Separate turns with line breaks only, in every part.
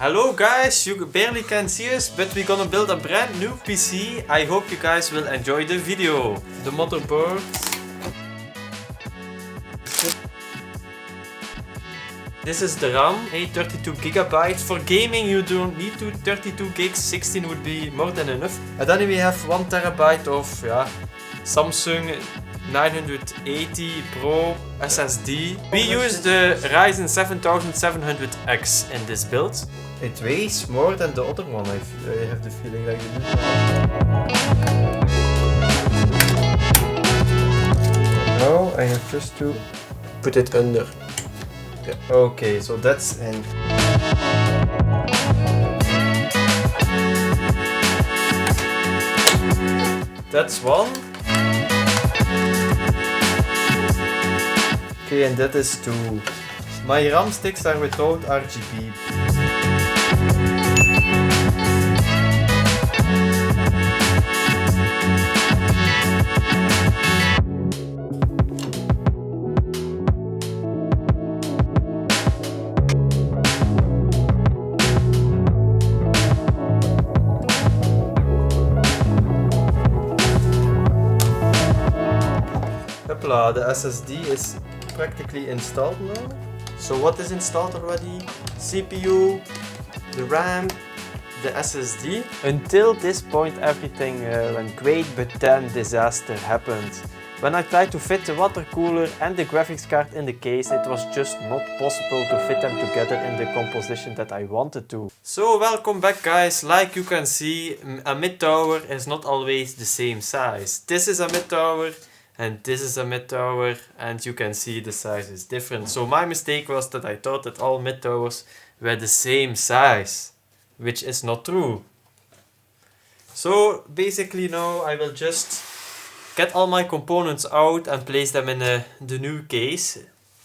Hello guys, you barely can see us, but we're gonna build a brand new PC. I hope you guys will enjoy the video. The motherboard. This is the RAM, 32 gigabytes. For gaming you don't need 32 gigs, 16 would be more than enough. And then we have 1 terabyte of Samsung 980 Pro SSD. We use the Ryzen 7700X in this build. It weighs more than the other one, I have the feeling like it is. Now I have just to put it under. Yeah. Okay, so that's in. That's one. Okay, and that is 2. My RAM sticks are without RGB. Hopla, the SSD is practically installed now. So what is installed already? CPU, the RAM, the SSD. Until this point everything went great, but then disaster happened. When I tried to fit the water cooler and the graphics card in the case, it was just not possible to fit them together in the composition that I wanted to. So welcome back guys. Like you can see, a mid tower is not always the same size. This is a mid tower. And this is a mid tower, and you can see the size is different. So my mistake was that I thought that all mid towers were the same size, which is not true. So basically now I will just get all my components out and place them in the new case.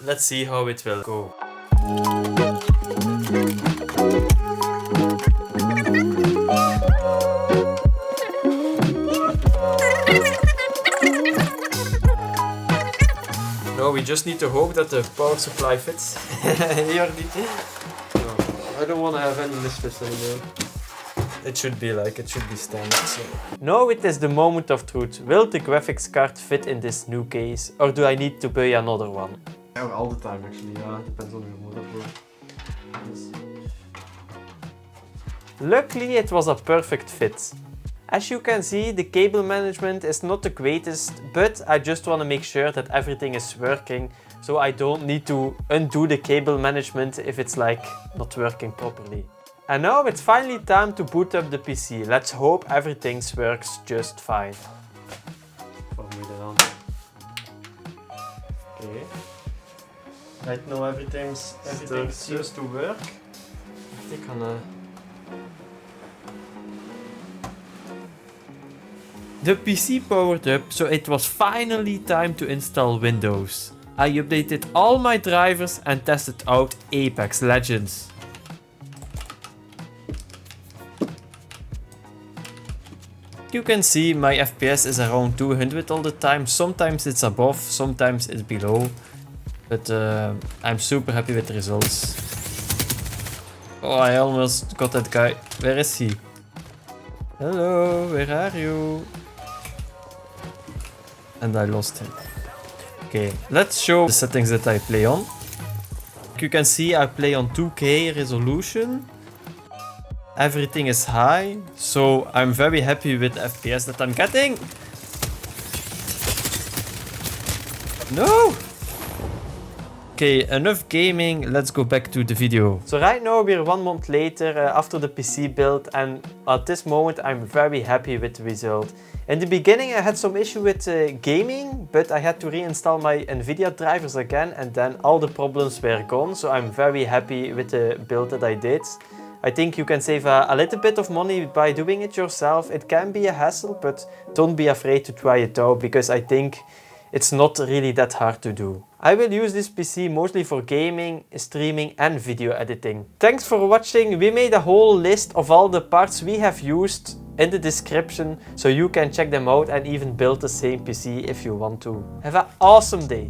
Let's see how it will go. No, we just need to hope that the power supply fits. No, I don't want to have any misfits anymore. It should be standard. So. Now it is the moment of truth. Will the graphics card fit in this new case, or do I need to buy another one? Yeah, all the time actually. Yeah, depends on your motherboard. Luckily, it was a perfect fit. As you can see, the cable management is not the greatest, but I just want to make sure that everything is working, so I don't need to undo the cable management if it's like not working properly. And now it's finally time to boot up the PC. Let's hope everything works just fine. Okay. Right now everything seems to work. I can The PC powered up, so it was finally time to install Windows. I updated all my drivers and tested out Apex Legends. You can see my FPS is around 200 all the time. Sometimes it's above, sometimes it's below. But I'm super happy with the results. Oh, I almost got that guy. Where is he? Hello, where are you? And I lost him. Okay, let's show the settings that I play on. You can see I play on 2K resolution. Everything is high, so I'm very happy with the FPS that I'm getting. No! Okay, enough gaming, let's go back to the video. So right now we're 1 month later after the PC build, and at this moment I'm very happy with the result. In the beginning I had some issue with gaming, but I had to reinstall my Nvidia drivers again, and then all the problems were gone, so I'm very happy with the build that I did. I think you can save a little bit of money by doing it yourself. It can be a hassle, but don't be afraid to try it out, because I think it's not really that hard to do. I will use this PC mostly for gaming, streaming and video editing. Thanks for watching. We made a whole list of all the parts we have used in the description, so you can check them out and even build the same PC if you want to. Have an awesome day!